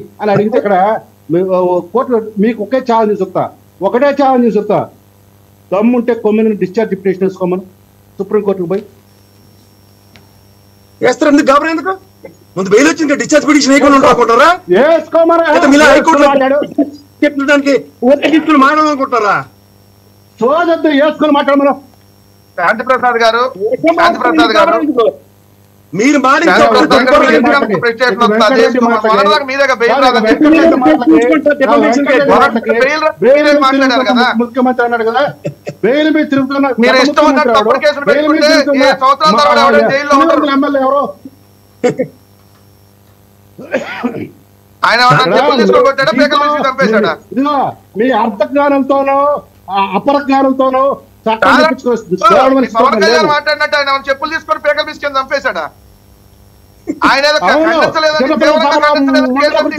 అని అడిగితే ఇక్కడ కోర్టు మీకు ఒకే ఛాలెంజ్ చెప్తా, ఒకటే ఛాలెంజ్ చెప్తా, దమ్ముంటే కొమ్మిని డిశ్చార్జ్ పిటిషన్ వేసుకోమని సుప్రీంకోర్టుకు పోయి వేస్తారు. ఎందుకు గాబరా? ఎందుకు ముందు బెయిల్ వచ్చింది డిశ్చార్జ్ పిటిషన్ వేయకుండా ఉంటారా? చెప్పడానికి తీసుకుని మాట్లాడాలనుకుంటారా? సోదద్దు వేసుకొని మాట్లాడమను. శాంతిప్రసాద్ గారు మీరు ముఖ్యమంత్రి అన్నాడు కదా, బెయిల్ మీద తిరుగుతున్నా ఎమ్మెల్యే ఎవరు ఇదిగో మీ అర్థ జ్ఞానంతోనో అపర జ్ఞానంతోనో మాట్లాడినట్టు ఆయన చెప్పులు తీసుకొని పేకలు తీసుకొని చంపేశాడా? ఆయన అప్పుడు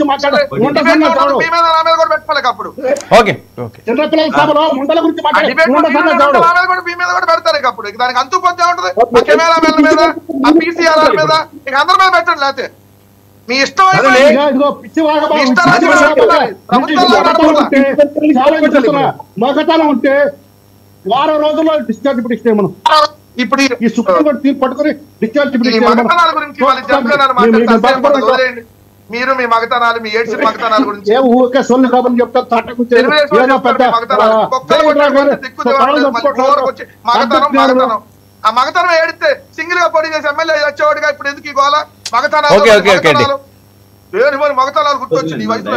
పెడతారు. అప్పుడు దానికి అంతు పొందే ఉంటుంది. కెమెరామెన్ మీద, ఆ పీసీఆర్ మీద, ఇక అందరి మీద పెట్టండి. లేకపోతే మీ ఇష్టం మగతనం ఉంటే వారం రోజుల్లో డిశ్చార్జ్ పిటిషన్ మనం ఇప్పుడు ఈ సుప్రీంకోర్టు తీర్పు పట్టుకుని డిశ్చార్జ్ మగతనాల గురించి మీరు మీ మగతనాలు, మీ ఏడ్చిన మగతనాల గురించి ఊరికే సొల్లు కాబట్టి చెప్తారు. మగతనం ఆ మగతనం ఏడితే సింగిల్ గా పోటీ చేసి ఎమ్మెల్యే వచ్చేవాడుగా ఇప్పుడు ఎందుకు ఈ గోళ? మగతనాలు మగతనాలు గుర్తొచ్చింది ఈ వయసులో.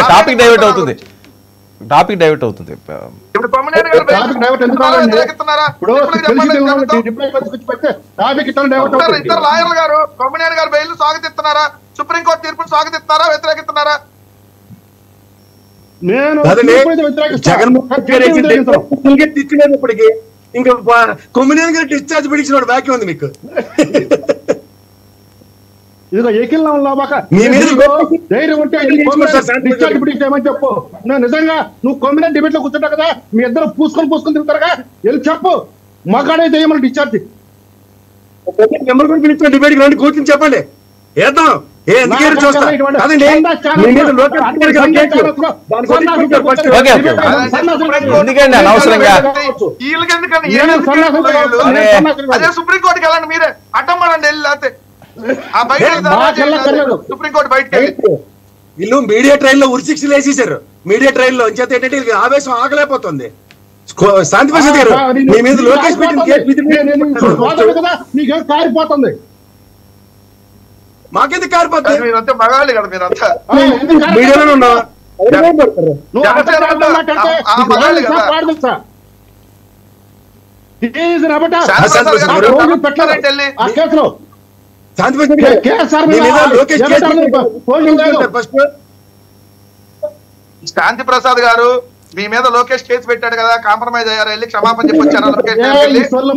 టాపిక్ డైవర్ట్ అవుతుంది. ఇప్పుడు కొమ్మినేని గారు ఇద్దరు లాయర్లు గారు కొమ్మినేని గారు బెయిల్ స్వాగతిస్తున్నారా? సుప్రీంకోర్టు తీర్పును స్వాగతిస్తున్నారా, వ్యతిరేకిస్తున్నారా? ఇప్పటికి ఇంకా కొమ్మినేని గారు డిశ్చార్జ్ పిటిషన్ బాకీ ఉంది మీకు. ఇదిగో ఏకిల్లో ధైర్యం ఉంటే డిశ్చార్జ్ పిటిషన్ ఏమని చెప్పు. నిజంగా నువ్వు కొమ్మినేని డిబేట్ లో కూర్చుంటావు కదా, మీ ఇద్దరు పూసుకొని తిరుగుతారుగా, వెళ్ళి చెప్పు మగాడే చేయమని డిశ్చార్జ్. పిలిచిన డిబేట్ రండి, కూర్చొని చెప్పండి, వేద్దాం. ఎందుకండి అనవసరంగా అదే సుప్రీంకోర్టుకి వెళ్ళండి, మీరే అడ్డం పడండి వెళ్ళి. లేకపోతే సుప్రీంకోర్టు బయటకి వీళ్ళు మీడియా ట్రైల్ లో ఉరిశిక్షలు వేసేసారు. మీడియా ట్రైల్ లో అంచేత ఏంటంటే ఆవేశం ఆగలేకపోతుంది. శాంతిప్రసాద్ గారు మీ మీద లోకేష్ కారిపోతుంది. మాకెందుకు కారిపోతుంది? మీరంతా మగాళ్ళు కదా, మీరంతా మీడియాలోనే ఉన్నా. శాంతిప్రసాద్ గారు మీ మీద లోకేష్ కేసు పెట్టాడు కదా, కాంప్రమైజ్ అయ్యారు, వెళ్ళి క్షమాపణ చెప్పొచ్చారా? ఈ సొల్లు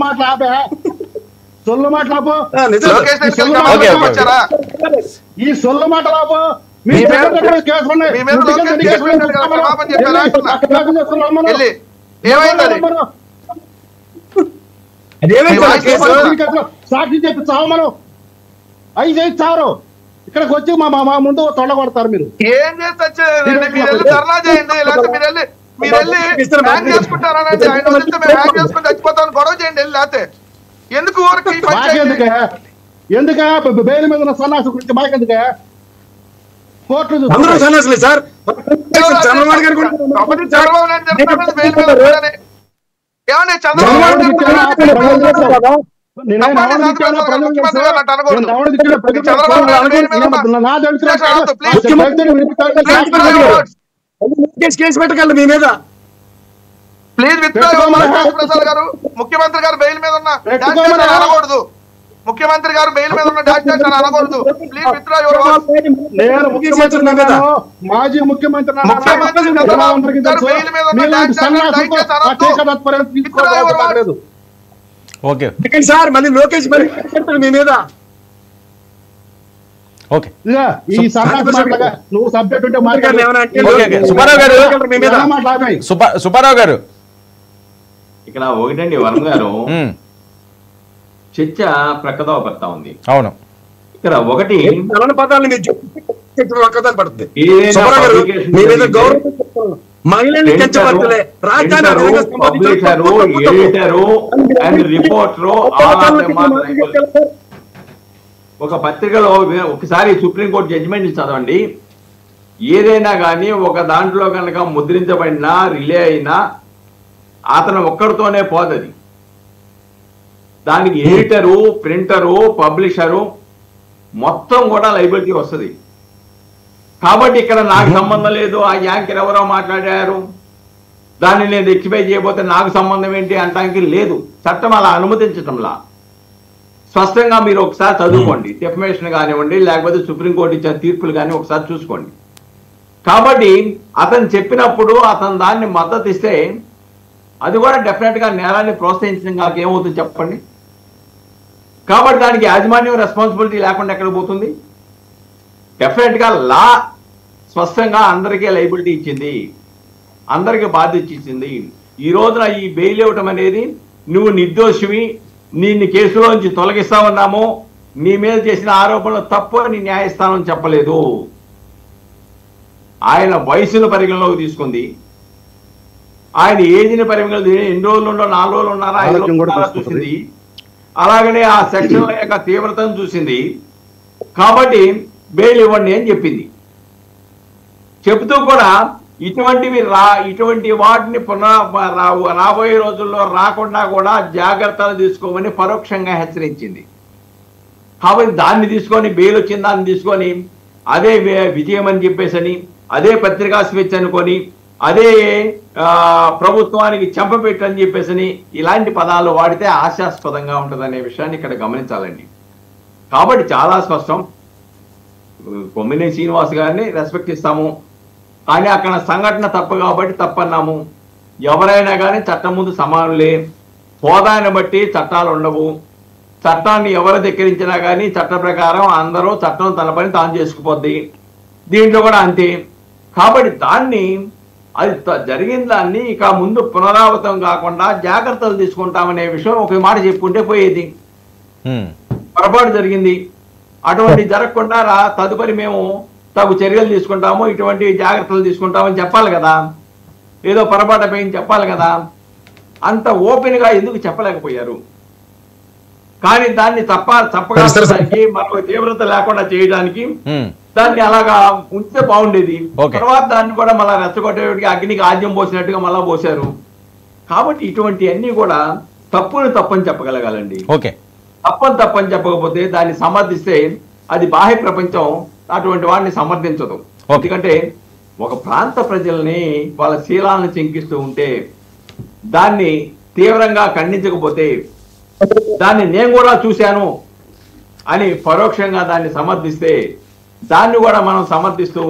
మాట లాభో సాక్షి చెప్పి చావు మనం 5 చారు ఇక్కడికి వచ్చి మా ముందు తొండ కొడతారు. మీరు ఏం చేస్తే ధర్నా చేయండి, లేకపోతే మీరు వెళ్ళి హ్యాంగ్ చేసుకుంటారనండి. ఆయన వదిలితే మేము హ్యాంగ్ చేసుకుని చచ్చిపోతాం, గొడవ చేయండి వెళ్ళి. లేకపోతే ఎందుకు ఎందుక బెయిల్ మీద ఉన్న సన్నాసి గురించి మాకెందుక? కోర్టు సన్నాసులే సార్. చంద్రబాబు ఏమండి చంద్రబాబు కేసు పెట్టగలరు మీ మీద. ప్లీజ్ ప్రసాద్ గారు ముఖ్యమంత్రి గారు బెయిల్ మీద ఉన్న అనకూడదు. ముఖ్యమంత్రి గారు బెయిల్ మీద ఉన్న డాక్టర్ అనకూడదు. Please withdraw your voice. మాజీ ముఖ్యమంత్రి బెయిల్ మీద ఉన్న డాక్టర్ సార్ మళ్ళీ లోకేష్ మీ మీద. ఈ నువ్వు సబ్జెక్ట్ ఉంటే సుబ్బారావు గారు ఇక్కడ ఒకటండి వరం గారు, చర్చ ప్రక్కదో పడతా ఉంది. అవును, ఇక్కడ ఒకటి ఒక్కదాని పడుతుంది. ఏదైనా సుబ్బారావు గారు, publication మీ మీద జరిగితే గౌరవం మహిళల్ని కించపరచలే, రాజ్యాంగ పబ్లిషరు, ఎడిటరు అండ్ రిపోర్టరు ఒక పత్రికలో ఒకసారి సుప్రీంకోర్టు జడ్జిమెంట్ చదవండి. ఏదైనా కానీ ఒక దాంట్లో కనుక ముద్రించబడినా రిలే అయినా అతను ఒక్కడితోనే పోదది. దానికి ఎడిటరు, ప్రింటరు, పబ్లిషరు మొత్తం కూడా లైబిలిటీ వస్తుంది. కాబట్టి ఇక్కడ నాకు సంబంధం లేదు, ఆ యాంకర్ ఎవరో మాట్లాడారు, దాన్ని నేను రెక్టిఫై చేయబోతే నాకు సంబంధం ఏంటి అంటానికి లేదు. చట్టం అలా అనుమతించటంలా. స్పష్టంగా మీరు ఒకసారి చదువుకోండి, డెఫమేషన్ కానివ్వండి, లేకపోతే సుప్రీంకోర్టు ఇచ్చిన తీర్పులు కానీ ఒకసారి చూసుకోండి. కాబట్టి అతను చెప్పినప్పుడు అతను దాన్ని మద్దతు ఇస్తే అది కూడా డెఫినెట్ గా నేరాన్ని ప్రోత్సహించడం కాక ఏమవుతుంది చెప్పండి. కాబట్టి దానికి యాజమాన్యం రెస్పాన్సిబిలిటీ లేకుండా ఎక్కడ పోతుంది? డెఫినెట్ గా లా స్పష్టంగా అందరికీ లైబిలిటీ ఇచ్చింది, అందరికీ బాధ్యత ఇచ్చింది. ఈ రోజున ఈ బెయిల్ ఇవ్వటం అనేది నువ్వు నిర్దోషివి, నిన్ను కేసులోంచి తొలగిస్తామన్నాము, నీ మీద చేసిన ఆరోపణలు తప్పు అని న్యాయస్థానం చెప్పలేదు. ఆయన వయసును పరిగణలోకి తీసుకుంది, ఆయన ఏజ్ని పరిగణలో ఎన్ని రోజులు ఉండో, 4 రోజులు ఉన్నారా, 5 రోజులు ఉన్నారా చూసింది. అలాగనే ఆ సెక్షన్ల యొక్క తీవ్రతను చూసింది. కాబట్టి బెయిల్ ఇవ్వండి అని చెప్పింది. చెబుతూ కూడా ఇటువంటి వాటిని రాబోయే రోజుల్లో రాకుండా కూడా జాగ్రత్తలు తీసుకోమని పరోక్షంగా హెచ్చరించింది. కాబట్టి దాన్ని తీసుకొని బెయిల్ వచ్చిన దాన్ని తీసుకొని అదే విజయం అని చెప్పేసని, అదే పత్రికా స్వేచ్ఛ అనుకొని, అదే ప్రభుత్వానికి చెంపపెట్టని చెప్పేసని ఇలాంటి పదాలు వాడితే హాస్యాస్పదంగా ఉంటుందనే విషయాన్ని ఇక్కడ గమనించాలండి. కాబట్టి చాలా స్పష్టం, కొమ్మినేని శ్రీనివాస్ గారిని రెస్పెక్ట్ ఇస్తాము, కానీ అక్కడ సంఘటన తప్పు కాబట్టి తప్పన్నాము. ఎవరైనా కానీ చట్టం ముందు సమానులే, హోదాని బట్టి చట్టాలు ఉండవు. చట్టాన్ని ఎవరు ధిక్కరించినా కానీ చట్ట ప్రకారం అందరూ చట్టం తన పని తాను చేసుకుపోద్ది. దీంట్లో కూడా అంతే. కాబట్టి దాన్ని అది జరిగిన దాన్ని ఇక ముందు పునరావృతం కాకుండా జాగ్రత్తలు తీసుకుంటామనే విషయం ఒక మాట చెప్పుకుంటే పోయేది. పొరపాటు జరిగింది, అటువంటి జరగకుండా తదుపరి మేము తగు చర్యలు తీసుకుంటాము, ఇటువంటి జాగ్రత్తలు తీసుకుంటామని చెప్పాలి కదా. ఏదో పొరపాటు పోయింది చెప్పాలి కదా. అంత ఓపెన్ గా ఎందుకు చెప్పలేకపోయారు? కానీ దాన్ని తప్పగా మరో తీవ్రత లేకుండా చేయడానికి దాన్ని అలాగా ఉంచితే బాగుండేది. తర్వాత దాన్ని కూడా మళ్ళా రెచ్చగొట్టేటికి అగ్నికి ఆద్యం పోసినట్టుగా మళ్ళా పోసారు. కాబట్టి ఇటువంటి అన్ని కూడా తప్పని చెప్పగలగాలండి. తప్పని చెప్పకపోతే దాన్ని సమర్థిస్తే అది బాహ్య ప్రపంచం అటువంటి వాడిని సమర్థించదు. ఎందుకంటే ఒక ప్రాంత ప్రజల్ని వాళ్ళ శీలాలను శంకిస్తూ ఉంటే దాన్ని తీవ్రంగా ఖండించకపోతే, దాన్ని నేను కూడా చూశాను అని పరోక్షంగా దాన్ని సమర్థిస్తే దాన్ని కూడా మనం సమర్థిస్తూ